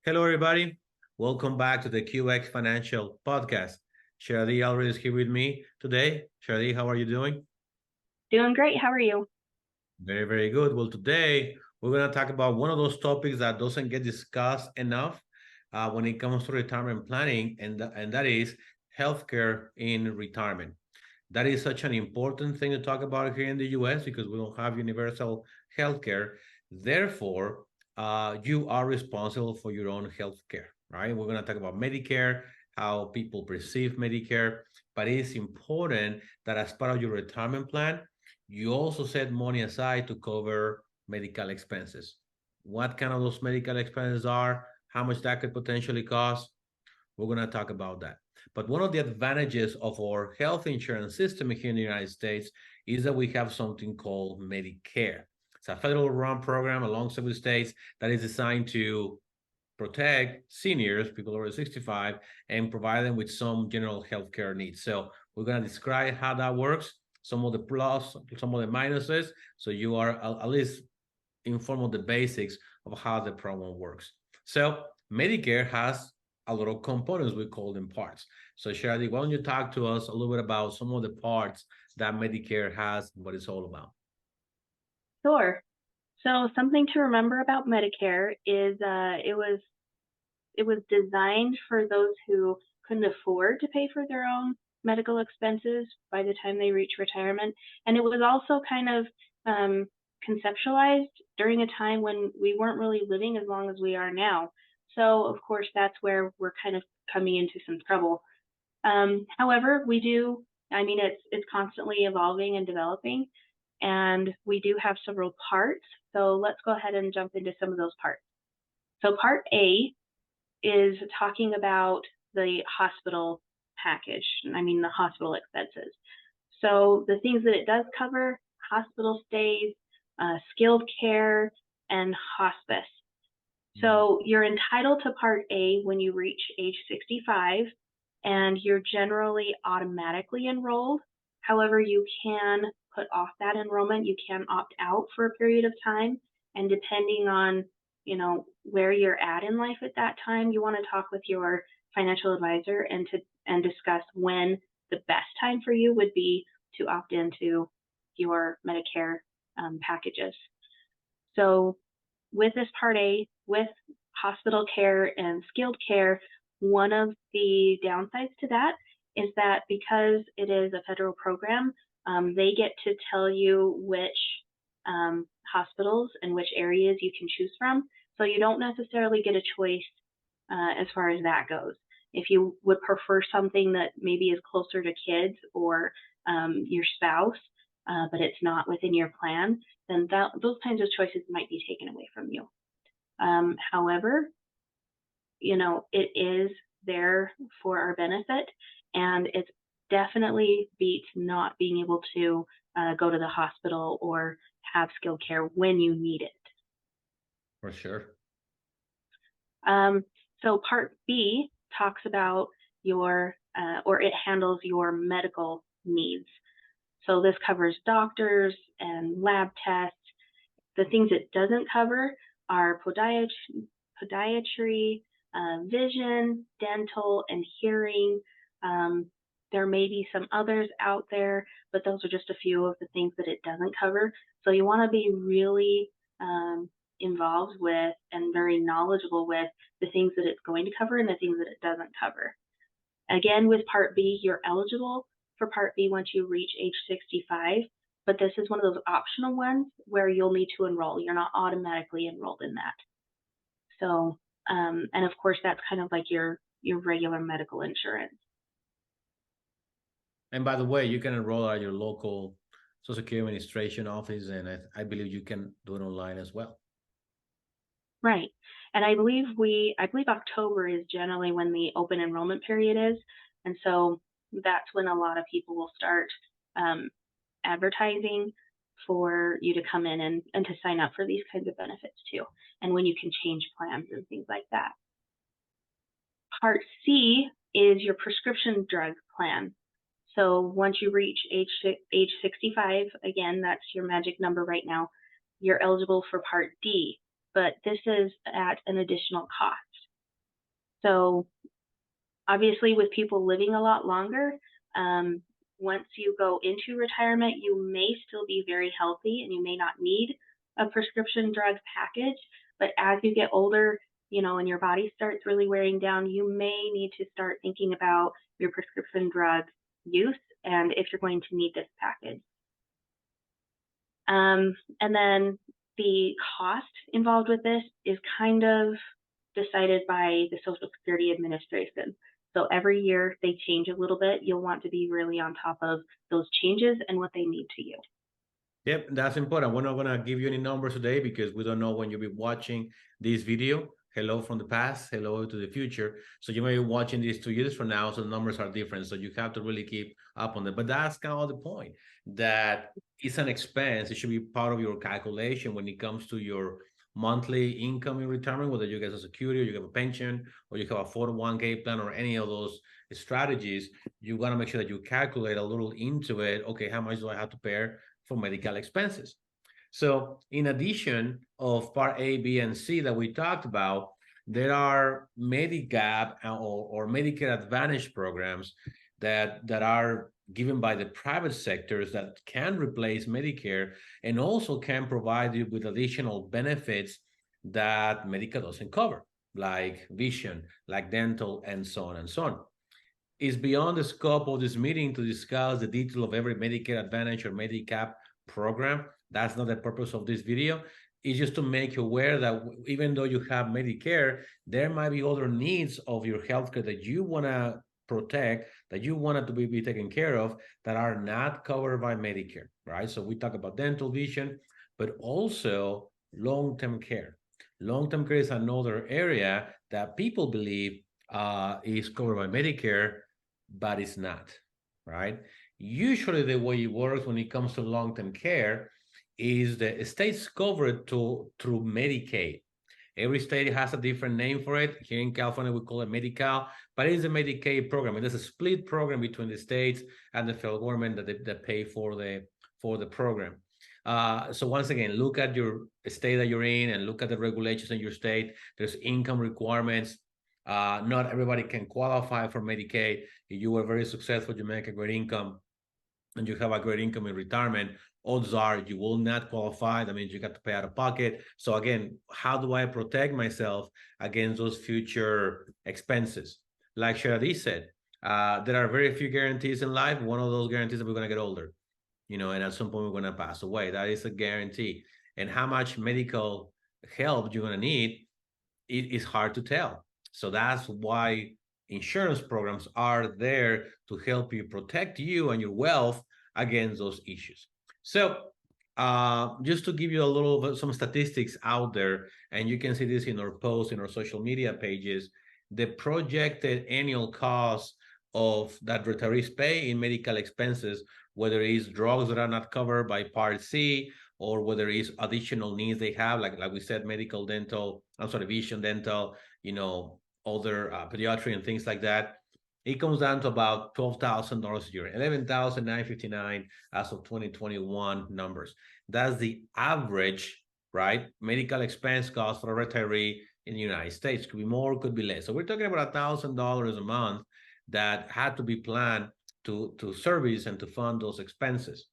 Hello, everybody. Welcome back to the QX Financial Podcast. Sharadi Alvarez is here with me today. Sharadi, how are you doing? Doing great. How are you? Very, very good. Well, today we're going to talk about one of those topics that doesn't get discussed enough when it comes to retirement planning, and that is healthcare in retirement. That is such an important thing to talk about here in the US because we don't have universal healthcare. Therefore, you are responsible for your own healthcare, right? We're going to talk about Medicare, how people perceive Medicare, but it's important that as part of your retirement plan, you also set money aside to cover medical expenses. What kind of those medical expenses are, how much that could potentially cost, we're going to talk about that. But one of the advantages of our health insurance system here in the United States is that we have something called Medicare. It's a federal run program alongside with states that is designed to protect seniors, people over 65, and provide them with some general health care needs. So we're going to describe how that works, some of the plus, some of the minuses, so you are at least informed of the basics of how the program works. So Medicare has a lot of components, we call them parts. So Sharadi, why don't you talk to us a little bit about some of the parts that Medicare has, what it's all about? Sure. So something to remember about Medicare is it was designed for those who couldn't afford to pay for their own medical expenses by the time they reach retirement, and it was also kind of conceptualized during a time when we weren't really living as long as we are now. So of course that's where we're kind of coming into some trouble. However, we do. I mean, it's constantly evolving and developing, and we do have several parts. So let's go ahead and jump into some of those parts. So part A is talking about the hospital package. I mean, the hospital expenses. So the things that it does cover: hospital stays, skilled care, and hospice. So you're entitled to Part A when you reach age 65, and you're generally automatically enrolled. However, you can put off that enrollment. You can opt out for a period of time, and depending on where you're at in life at that time, you want to talk with your financial advisor and discuss when the best time for you would be to opt into your Medicare packages. So with this Part A, with hospital care and skilled care, one of the downsides to that is that because it is a federal program, they get to tell you which hospitals and which areas you can choose from. So you don't necessarily get a choice as far as that goes. If you would prefer something that maybe is closer to kids or your spouse, but it's not within your plan, then those kinds of choices might be taken away from you. However, it is there for our benefit, and it's definitely beats not being able to go to the hospital or have skilled care when you need it. For sure. So Part B talks about or it handles your medical needs. So this covers doctors and lab tests. The things it doesn't cover are podiatry, vision, dental, and hearing. There may be some others out there, but those are just a few of the things that it doesn't cover. So you want to be really involved with and very knowledgeable with the things that it's going to cover and the things that it doesn't cover. Again, with Part B, you're eligible for Part B once you reach age 65, but this is one of those optional ones where you'll need to enroll. You're not automatically enrolled in that. So, and of course, that's kind of like your regular medical insurance. And by the way, you can enroll at your local Social Security Administration office, and I believe you can do it online as well. Right. And I believe October is generally when the open enrollment period is. And so that's when a lot of people will start advertising for you to come in and to sign up for these kinds of benefits too. And when you can change plans and things like that. Part C is your prescription drug plan. So once you reach age 65, again, that's your magic number right now, you're eligible for Part D, but this is at an additional cost. So obviously, with people living a lot longer, um, once you go into retirement, you may still be very healthy and you may not need a prescription drug package. But as you get older, and your body starts really wearing down, you may need to start thinking about your prescription drug use and if you're going to need this package. And then the cost involved with this is kind of decided by the Social Security Administration. So every year they change a little bit. You'll want to be really on top of those changes and what they mean to you. Yep, that's important. We're not gonna give you any numbers today because we don't know when you'll be watching this video. Hello from the past, hello to the future. So you may be watching this 2 years from now, so the numbers are different. So you have to really keep up on it. But that's kind of the point, that it's an expense. It should be part of your calculation when it comes to your monthly income in retirement, whether you get a security or you have a pension or you have a 401k plan or any of those strategies. You got to make sure that you calculate a little into it. Okay, how much do I have to pay for medical expenses? So in addition of part A, B, and C that we talked about, there are Medigap or Medicare Advantage programs that are given by the private sectors that can replace Medicare and also can provide you with additional benefits that Medicare doesn't cover, like vision, like dental, and so on and so on. It's beyond the scope of this meeting to discuss the detail of every Medicare Advantage or Medigap program. That's not the purpose of this video. It's just to make you aware that even though you have Medicare, there might be other needs of your healthcare that you want to protect, that you want it to be taken care of, that are not covered by Medicare, right? So we talk about dental, vision, but also long-term care. Long-term care is another area that people believe is covered by Medicare, but it's not, right? Usually the way it works when it comes to long-term care is the states cover it through Medicaid. Every state has a different name for it. Here in California, we call it Medi-Cal, but it is a Medicaid program. And there's a split program between the states and the federal government that pay for the program. So once again, look at your state that you're in and look at the regulations in your state. There's income requirements. Not everybody can qualify for Medicaid. If you were very successful, you make a great income, and you have a great income in retirement, odds are you will not qualify. That means you got to pay out of pocket. So again, how do I protect myself against those future expenses? Like Sharadi said, there are very few guarantees in life. One of those guarantees that we're going to get older, and at some point we're going to pass away. That is a guarantee. And how much medical help you're going to need, it is hard to tell. So that's why insurance programs are there to help you protect you and your wealth against those issues. So just to give you a little bit, some statistics out there, and you can see this in our posts, in our social media pages, the projected annual cost of that retirees pay in medical expenses, whether it's drugs that are not covered by Part C, or whether it's additional needs they have, like we said, medical, dental, vision, dental, other pediatry and things like that. It comes down to about $12,000 a year, $11,959 as of 2021 numbers. That's the average, right? Medical expense cost for a retiree in the United States. Could be more, could be less. So we're talking about $1,000 a month that had to be planned to service and to fund those expenses.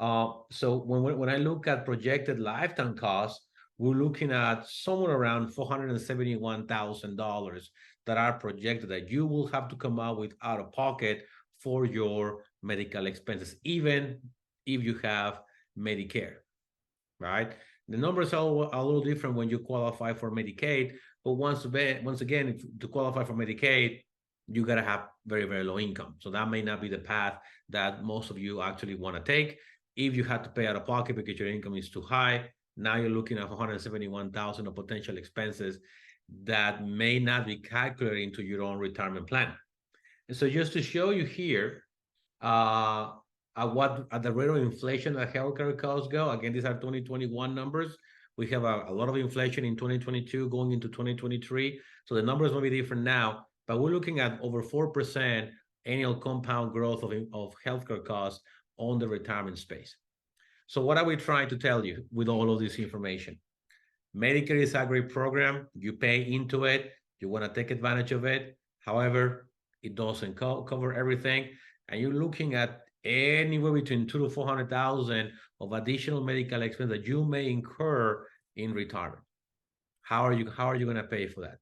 So when I look at projected lifetime costs, we're looking at somewhere around $471,000 that are projected that you will have to come out with out of pocket for your medical expenses, even if you have Medicare, right? The numbers are a little different when you qualify for Medicaid, but once again, to qualify for Medicaid, you got to have very, very low income. So that may not be the path that most of you actually want to take. If you had to pay out of pocket because your income is too high, now you're looking at $171,000 of potential expenses that may not be calculated into your own retirement plan. And so just to show you here, at the rate of inflation that healthcare costs go, again, these are 2021 numbers. We have a lot of inflation in 2022 going into 2023. So the numbers will be different now, but we're looking at over 4% annual compound growth of healthcare costs on the retirement space. So what are we trying to tell you with all of this information? Medicare is a great program. You pay into it. You want to take advantage of it. However, it doesn't cover everything, and you're looking at anywhere between 200 to 400,000 of additional medical expense that you may incur in retirement. How are you going to pay for that?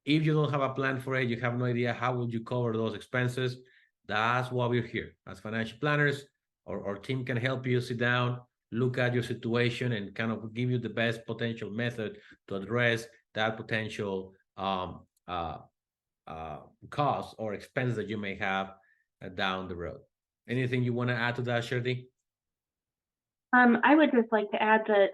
If you don't have a plan for it, you have no idea how would you cover those expenses. That's why we're here as financial planners. Our team can help you sit down, look at your situation, and kind of give you the best potential method to address that potential cost or expense that you may have down the road. Anything you want to add to that, Sherdy? I would just like to add that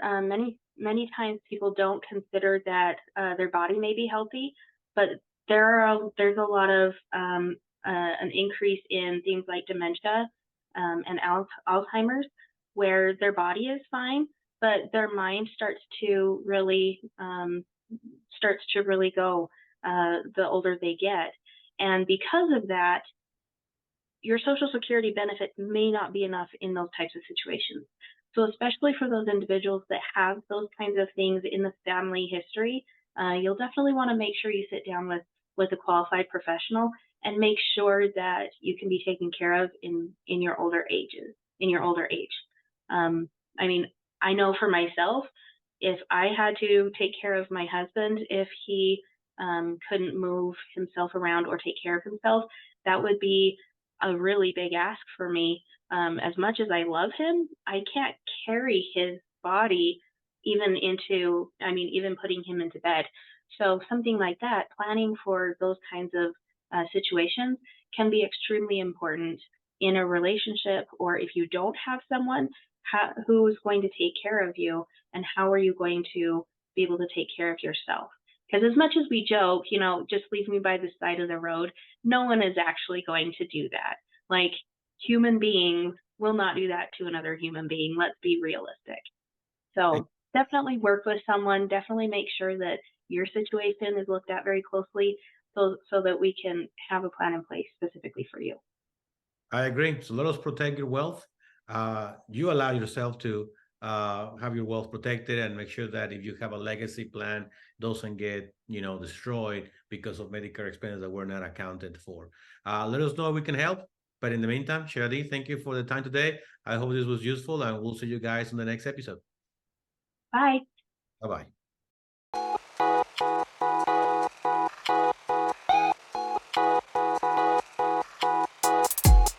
many times people don't consider that their body may be healthy, but there's a lot of an increase in things like dementia and Alzheimer's, where their body is fine, but their mind starts to really go the older they get, and because of that, your Social Security benefit may not be enough in those types of situations. So especially for those individuals that have those kinds of things in the family history, you'll definitely want to make sure you sit down with a qualified professional and make sure that you can be taken care of in your older age. I mean, I know for myself, if I had to take care of my husband, if he couldn't move himself around or take care of himself, that would be a really big ask for me. As much as I love him, I can't carry his body even putting him into bed. So something like that, planning for those kinds of situations can be extremely important in a relationship, or if you don't have someone who is going to take care of you, and how are you going to be able to take care of yourself? Because as much as we joke, just leave me by the side of the road, no one is actually going to do that. Like, human beings will not do that to another human being. Let's be realistic. So definitely work with someone. Definitely make sure that your situation is looked at very closely so that we can have a plan in place specifically for you. I agree. So let us protect your wealth. You allow yourself to have your wealth protected, and make sure that if you have a legacy plan, doesn't get destroyed because of Medicare expenses that were not accounted for. Let us know if we can help. But in the meantime, Sherdy, thank you for the time today. I hope this was useful, and we'll see you guys in the next episode. Bye. Bye-bye.